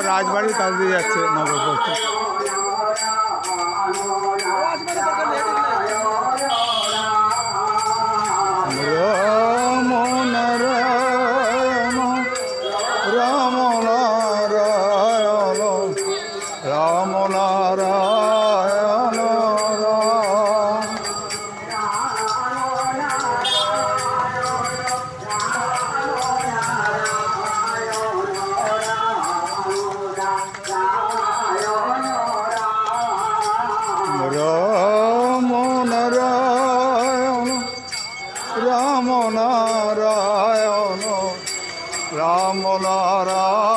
রাজবাড়ির কাছ দিয়ে যাচ্ছে নগরপথ। রাম নারায়ণ রাম নারায়ণ রাম নারায়ণ রাম। রাম নারায়ণ রাম নারায়ণ রাম নারায়ণ